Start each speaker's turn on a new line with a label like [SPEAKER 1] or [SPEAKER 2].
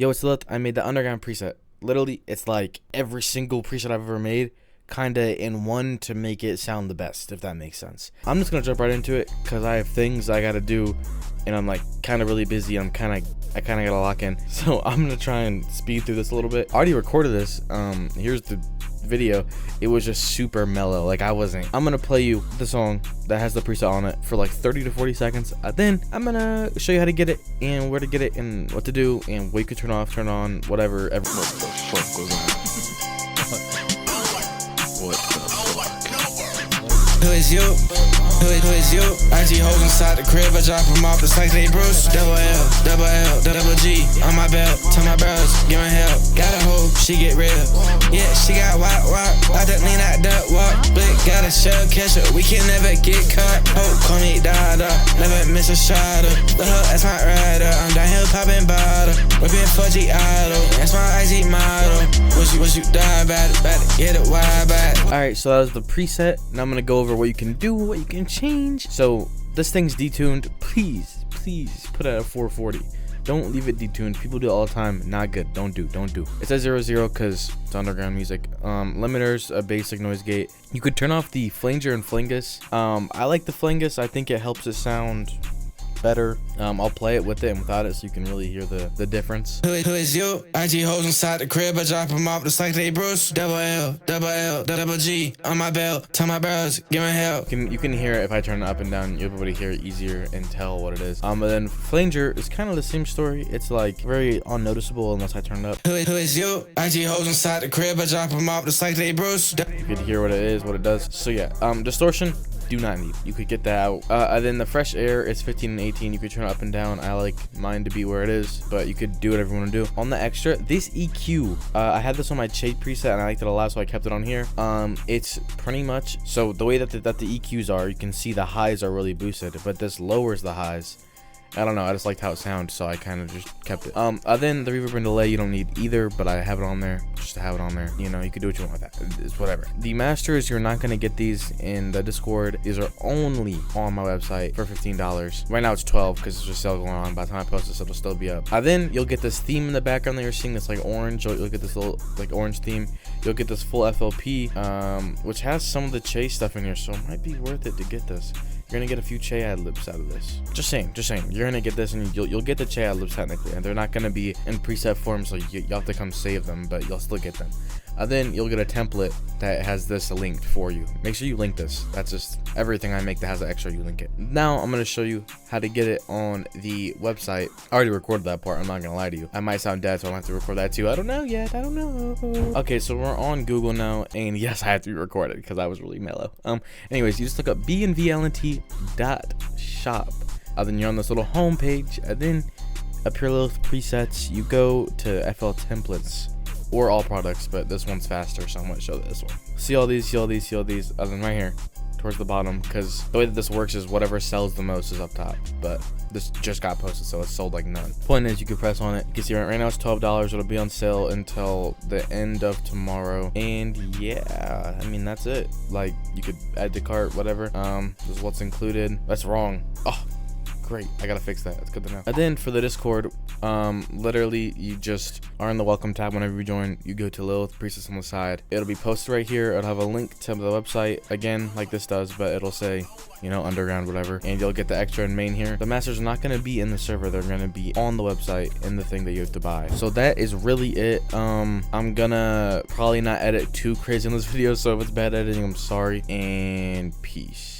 [SPEAKER 1] Yo, it's Lilith. I made the underground preset. Literally, it's like every single preset I've ever made, kinda in one to make it sound the best, if that makes sense. I'm just gonna jump right into it because I have things I gotta do, and I'm like kind of really busy. I kind of gotta lock in, so I'm gonna try and speed through this a little bit. I already recorded this. Here's the video. It was just super mellow. Like I'm gonna play you the song that has the preset on it for like 30 to 40 seconds. Then I'm gonna show you how to get it and where to get it and what to do and what you could turn off, turn on, whatever. What the fuck goes on? What the fuck?
[SPEAKER 2] Who is you? Who is you? IG hoes inside the crib, I drop them off just like they Bruce. Double L, double G on my belt. Tell my bros, give me help. Got a hoe, she get real. Yeah, she got walk. I don't need that duckwalk. Blick got a shell catcher, we can never get caught. Hope call me Dada, never miss a shot. The hoe, that's my rider. I'm down here popping bottle, whipping fudgy idol. That's my IG model. Wish you die about it, get it wide back.
[SPEAKER 1] Alright, so that was the preset. Now I'm gonna go over what you can do, what you can change. So this thing's detuned. Please put it at 440. Don't leave it detuned. People do it all the time. Not good. Don't do. It says 0 because it's underground music. Limiters, a basic noise gate. You could turn off the flanger and flingus. I like the flingus. I think it helps it sound better. I'll play it with it and without it so you can really hear the difference.
[SPEAKER 2] Who is you? IG hoes inside the crib, I drop them off just like they Bruce. Double L, double G on my belt. Tell my bros, give me help.
[SPEAKER 1] You can hear it if I turn it up and down. You'll be able to hear it easier and tell what it is. But then flanger is kind of the same story. It's like very unnoticeable unless I turn it up.
[SPEAKER 2] Who is you? IG hoes inside the crib, I drop them off just like they Bruce.
[SPEAKER 1] You could hear what it is, what it does. So yeah, distortion, do not need. You could get that out. Then the fresh air is 15 and 18. You could turn it up and down. I like mine to be where it is, but you could do whatever you want to do. On the extra, this EQ, I had this on my Jaydes preset and I liked it a lot, so I kept it on here. It's pretty much, so the way that the EQs are, you can see the highs are really boosted, but this lowers the highs. I don't know, I just liked how it sounds, so I kind of just kept it. Then the reverb and delay, you don't need either, but I have it on there just to have it on there. You know, you can do what you want with that. It's whatever. The masters, you're not going to get these in the Discord. These are only on my website for $15. Right now it's 12 because there's a sale going on. By the time I post this, it'll still be up. Then you'll get this theme in the background that you're seeing that's like orange. You'll get this little like orange theme. You'll get this full FLP, which has some of the chase stuff in here, so it might be worth it to get this. You're gonna get a few Che ad-libs out of this. Just saying. You're gonna get this, and you'll get the Che ad-libs technically, and they're not gonna be in preset form, so you have to come save them, but you'll still get them. Then you'll get a template that has this linked for you. Make sure you link this. That's just everything I make that has an extra, you link it. Now I'm gonna show you how to get it on the website. I already recorded that part. I'm not gonna lie to you. I might sound dead, so I don't have to record that too. I don't know yet. I don't know. Okay, so we're on Google now, and yes, I have to record it because I was really mellow. Anyways, you just look up bnvlnt.shop. Then you're on this little home page, and then up here, Lilith presets. You go to FL templates. Or all products, but this one's faster, so I'm going to show this one. See all these, then right here, towards the bottom, because the way that this works is whatever sells the most is up top, but this just got posted, so it's sold like none. Point is, you can press on it. You can see right now it's $12. It'll be on sale until the end of tomorrow, and yeah, I mean, that's it. Like, you could add to cart, whatever. This is what's included. That's wrong. Oh, great, I gotta fix that. It's good to know. And then for the Discord, literally you just are in the welcome tab. Whenever you join, you go to Lilith presets on the side. It'll be posted right here. It'll have a link to the website again, like this does, but it'll say, you know, underground, whatever, and you'll get the extra and main here. The masters are not going to be in the server. They're going to be on the website in the thing that you have to buy. So that is really it. I'm gonna probably not edit too crazy in this video, so if it's bad editing, I'm sorry, and peace.